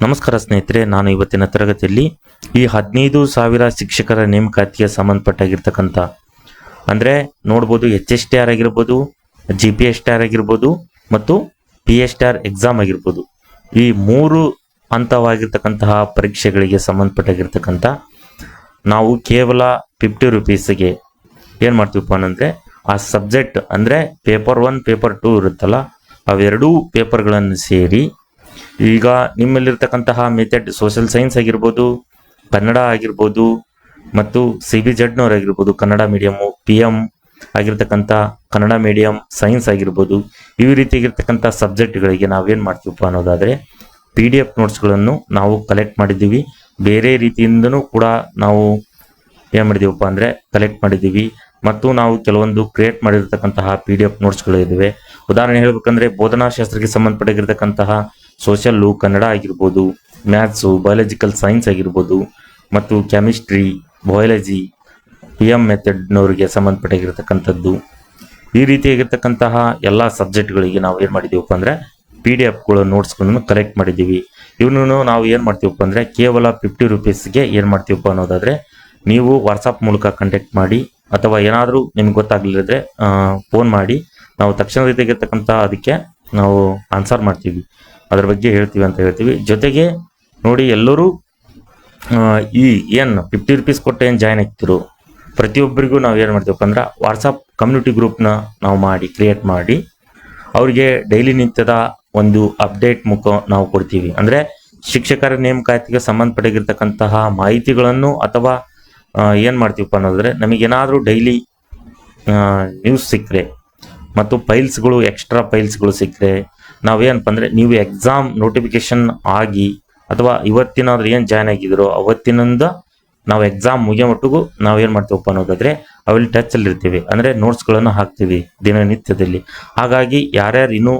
ನಮಸ್ಕಾರ ಸ್ನೇಹಿತರೆ, ನಾನು ಇವತ್ತಿನ ತರಗತಿಯಲ್ಲಿ ಈ 15,000 ಶಿಕ್ಷಕರ ನೇಮಕಾತಿಗೆ ಸಂಬಂಧಪಟ್ಟಾಗಿರ್ತಕ್ಕಂಥ ಅಂದರೆ ನೋಡ್ಬೋದು HSTR ಆಗಿರ್ಬೋದು, GPSTR ಆಗಿರ್ಬೋದು ಮತ್ತು PSTR ಎಕ್ಸಾಮ್ ಆಗಿರ್ಬೋದು. ಈ 3 ಹಂತವಾಗಿರ್ತಕ್ಕಂತಹ ಪರೀಕ್ಷೆಗಳಿಗೆ ಸಂಬಂಧಪಟ್ಟಾಗಿರ್ತಕ್ಕಂಥ ನಾವು ಕೇವಲ 50 ರೂಪೀಸ್ಗೆ ಏನು ಮಾಡ್ತೀವಪ್ಪ ಅಂದರೆ ಆ ಸಬ್ಜೆಕ್ಟ್ ಅಂದರೆ ಪೇಪರ್ 1 ಪೇಪರ್ 2 ಇರುತ್ತಲ್ಲ, ಅವೆರಡೂ ಪೇಪರ್ಗಳನ್ನು ಸೇರಿ ಈಗ ನಿಮ್ಮಲ್ಲಿರ್ತಕ್ಕಂತಹ ಮೆಥಡ್ ಸೋಷಿಯಲ್ ಸೈನ್ಸ್ ಆಗಿರ್ಬೋದು, ಕನ್ನಡ ಆಗಿರ್ಬೋದು ಮತ್ತು CBZ ಆಗಿರ್ಬೋದು, ಕನ್ನಡ ಮೀಡಿಯಮ್ಮು, PM ಆಗಿರ್ತಕ್ಕಂಥ ಕನ್ನಡ ಮೀಡಿಯಂ ಸೈನ್ಸ್ ಆಗಿರ್ಬೋದು, ಈ ರೀತಿಯಾಗಿರ್ತಕ್ಕಂಥ ಸಬ್ಜೆಕ್ಟ್ಗಳಿಗೆ ನಾವೇನು ಮಾಡ್ತೀವಪ್ಪ ಅನ್ನೋದಾದರೆ PDF ನೋಟ್ಸ್ಗಳನ್ನು ನಾವು ಕಲೆಕ್ಟ್ ಮಾಡಿದ್ದೀವಿ. ಬೇರೆ ರೀತಿಯಿಂದನೂ ಕೂಡ ನಾವು ಏನು ಮಾಡಿದ್ದೀವಪ್ಪ ಅಂದರೆ ಕಲೆಕ್ಟ್ ಮಾಡಿದ್ದೀವಿ ಮತ್ತು ನಾವು ಕೆಲವೊಂದು ಕ್ರಿಯೇಟ್ ಮಾಡಿರ್ತಕ್ಕಂತಹ PDF ನೋಟ್ಸ್ಗಳು ಇದ್ದಾವೆ. ಉದಾಹರಣೆ ಹೇಳ್ಬೇಕಂದ್ರೆ ಬೋಧನಾಶಾಸ್ತ್ರಕ್ಕೆ ಸಂಬಂಧಪಟ್ಟಿರ್ತಕ್ಕಂತಹ ಸೋಷಲ್ಲು, ಕನ್ನಡ ಆಗಿರ್ಬೋದು, ಮ್ಯಾಥ್ಸು, ಬಯಾಲಜಿಕಲ್ ಸೈನ್ಸ್ ಆಗಿರ್ಬೋದು ಮತ್ತು ಕೆಮಿಸ್ಟ್ರಿ, ಬಯಾಲಜಿ, PM ಮೆಥಡ್ನವರಿಗೆ ಸಂಬಂಧಪಟ್ಟಿರ್ತಕ್ಕಂಥದ್ದು, ಈ ರೀತಿಯಾಗಿರ್ತಕ್ಕಂತಹ ಎಲ್ಲ ಸಬ್ಜೆಕ್ಟ್ಗಳಿಗೆ ನಾವು ಏನು ಮಾಡಿದ್ದೀವಪ್ಪ ಅಂದರೆ PDF ನೋಟ್ಸ್ಗಳನ್ನು ಕಲೆಕ್ಟ್ ಮಾಡಿದ್ದೀವಿ. ಇವನು ನಾವು ಏನು ಮಾಡ್ತೀವಪ್ಪ ಅಂದರೆ ಕೇವಲ 50 ರೂಪೀಸ್ಗೆ ಏನು ಮಾಡ್ತೀವಪ್ಪ ಅನ್ನೋದಾದರೆ ನೀವು ವಾಟ್ಸಪ್ ಮೂಲಕ ಕಾಂಟ್ಯಾಕ್ಟ್ ಮಾಡಿ ಅಥವಾ ಏನಾದರೂ ನಿಮ್ಗೆ ಗೊತ್ತಾಗಲಿಲ್ಲದ್ರೆ ಫೋನ್ ಮಾಡಿ, ನಾವು ತಕ್ಷಣ ರೀತಿಯಾಗಿರ್ತಕ್ಕಂಥ ಅದಕ್ಕೆ ನಾವು ಆನ್ಸರ್ ಮಾಡ್ತೀವಿ, ಅದ್ರ ಬಗ್ಗೆ ಹೇಳ್ತೀವಿ ಅಂತ ಹೇಳ್ತೀವಿ. ಜೊತೆಗೆ ನೋಡಿ, ಎಲ್ಲರೂ ಈ ಏನು 50 ರೂಪೀಸ್ ಕೊಟ್ಟು ಏನು ಜಾಯ್ನ್ ಆಗ್ತಿರೋ ಪ್ರತಿಯೊಬ್ಬರಿಗೂ ನಾವು ಏನು ಮಾಡ್ತೀವಪ್ಪ ಅಂದ್ರೆ ವಾಟ್ಸಪ್ ಕಮ್ಯುನಿಟಿ ಗ್ರೂಪ್ನ ನಾವು ಕ್ರಿಯೇಟ್ ಮಾಡಿ ಅವರಿಗೆ ಡೈಲಿ ನಿತ್ಯದ ಒಂದು ಅಪ್ಡೇಟ್ ನಾವು ಕೊಡ್ತೀವಿ. ಅಂದರೆ ಶಿಕ್ಷಕರ ನೇಮಕಾತಿಗೆ ಸಂಬಂಧಪಟ್ಟಿರ್ತಕ್ಕಂತಹ ಮಾಹಿತಿಗಳನ್ನು ಅಥವಾ ಏನು ಮಾಡ್ತೀವಪ್ಪ ಅನ್ನೋದ್ರೆ ನಮಗೇನಾದರೂ ಡೈಲಿ ನ್ಯೂಸ್ ಸಿಕ್ಕರೆ ಮತ್ತು ಫೈಲ್ಸ್ಗಳು, ಎಕ್ಸ್ಟ್ರಾ ಫೈಲ್ಸ್ಗಳು ಸಿಕ್ಕರೆ ನಾವೇನಪ್ಪ ಅಂದರೆ ನೀವು ಎಕ್ಸಾಮ್ ನೋಟಿಫಿಕೇಶನ್ ಆಗಿ ಅಥವಾ ಇವತ್ತಿನಾದ್ರೂ ಏನು ಜಾಯ್ನ್ ಆಗಿದ್ರು ಅವತ್ತಿನಿಂದ ನಾವು ಎಕ್ಸಾಮ್ ಮುಗಿಯೋಮಟ್ಟಿಗೂ ನಾವೇನು ಮಾಡ್ತೀವಪ್ಪ ಅನ್ನೋದಾದರೆ ಅವೆಲ್ಲಿ ಟಚಲ್ಲಿ ಇರ್ತೀವಿ, ಅಂದರೆ ನೋಟ್ಸ್ಗಳನ್ನು ಹಾಕ್ತೀವಿ ದಿನನಿತ್ಯದಲ್ಲಿ. ಹಾಗಾಗಿ ಯಾರ್ಯಾರು ಇನ್ನೂ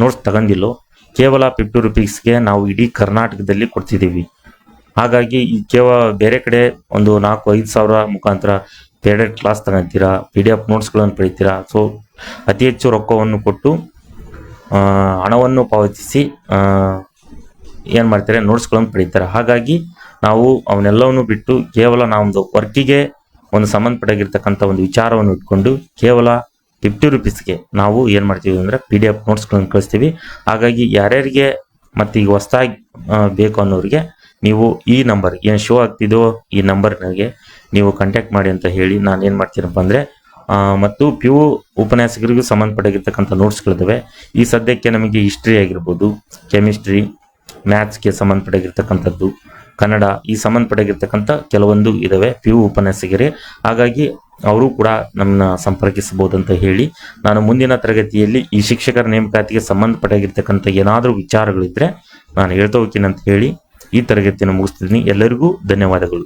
ನೋಟ್ಸ್ ತಗೊಂಡಿಲ್ಲೋ ಕೇವಲ 50 ರೂಪೀಸ್ಗೆ ನಾವು ಇಡೀ ಕರ್ನಾಟಕದಲ್ಲಿ ಕೊಡ್ತಿದ್ದೀವಿ. ಹಾಗಾಗಿ ಈ ಕೇವಲ ಬೇರೆ ಕಡೆ ಒಂದು 4-5 ಸಾವಿರ ಮುಖಾಂತರ ಪೇಡೆಡ್ ಕ್ಲಾಸ್ ತಗೊಂತೀರಾ, PDF ನೋಟ್ಸ್ಗಳನ್ನು ಪಡಿತೀರಾ. ಸೊ ಅತಿ ಹೆಚ್ಚು ರೊಕ್ಕವನ್ನು ಕೊಟ್ಟು ಹಣವನ್ನು ಪಾವತಿಸಿ ಏನು ಮಾಡ್ತಾರೆ ನೋಟ್ಸ್ಗಳನ್ನು ಪಡಿತಾರೆ. ಹಾಗಾಗಿ ನಾವು ಅವನ್ನೆಲ್ಲವನ್ನು ಬಿಟ್ಟು ಕೇವಲ ನಾವೊಂದು ವರ್ಕಿಗೆ ಒಂದು ಸಂಬಂಧಪಟ್ಟಾಗಿರ್ತಕ್ಕಂಥ ಒಂದು ವಿಚಾರವನ್ನು ಇಟ್ಕೊಂಡು ಕೇವಲ 50 ರೂಪೀಸ್ಗೆ ನಾವು ಏನು ಮಾಡ್ತೀವಿ ಅಂದರೆ PDF ನೋಟ್ಸ್ಗಳನ್ನು ಕಳಿಸ್ತೀವಿ. ಹಾಗಾಗಿ ಯಾರ್ಯಾರಿಗೆ ಮತ್ತು ಈಗ ಹೊಸದಾಗಿ ಬೇಕು ಅನ್ನೋರಿಗೆ ನೀವು ಈ ನಂಬರ್ ಏನು ಶೋ ಆಗ್ತಿದೋ ಈ ನಂಬರ್ನಾಗೆ ನೀವು ಕಾಂಟ್ಯಾಕ್ಟ್ ಮಾಡಿ ಅಂತ ಹೇಳಿ ನಾನು ಏನು ಮಾಡ್ತೀನಪ್ಪ ಅಂದರೆ ಮತ್ತು PU ಉಪನ್ಯಾಸಕರಿಗೂ ಸಂಬಂಧಪಟ್ಟಿರ್ತಕ್ಕಂಥ ನೋಟ್ಸ್ಗಳಿದ್ದಾವೆ. ಈ ಸದ್ಯಕ್ಕೆ ನಮಗೆ ಹಿಸ್ಟ್ರಿ ಆಗಿರ್ಬೋದು, ಕೆಮಿಸ್ಟ್ರಿ, ಮ್ಯಾಥ್ಸ್ಗೆ ಸಂಬಂಧಪಟ್ಟಿರ್ತಕ್ಕಂಥದ್ದು, ಕನ್ನಡ ಈ ಸಂಬಂಧಪಟ್ಟಿರ್ತಕ್ಕಂಥ ಕೆಲವೊಂದು ಇದ್ದಾವೆ PU ಉಪನ್ಯಾಸಕರೇ. ಹಾಗಾಗಿ ಅವರು ಕೂಡ ನಮ್ಮನ್ನ ಸಂಪರ್ಕಿಸಬಹುದು ಅಂತ ಹೇಳಿ ನಾನು ಮುಂದಿನ ತರಗತಿಯಲ್ಲಿ ಈ ಶಿಕ್ಷಕರ ನೇಮಕಾತಿಗೆ ಸಂಬಂಧಪಟ್ಟಿರ್ತಕ್ಕಂಥ ಏನಾದರೂ ವಿಚಾರಗಳಿದ್ದರೆ ನಾನು ಹೇಳ್ತಾ ಹೋಗ್ತೀನಿ ಅಂತ ಹೇಳಿ ಈ ತರಗತಿಯನ್ನು ಮುಗಿಸ್ತಿದ್ದೀನಿ. ಎಲ್ಲರಿಗೂ ಧನ್ಯವಾದಗಳು.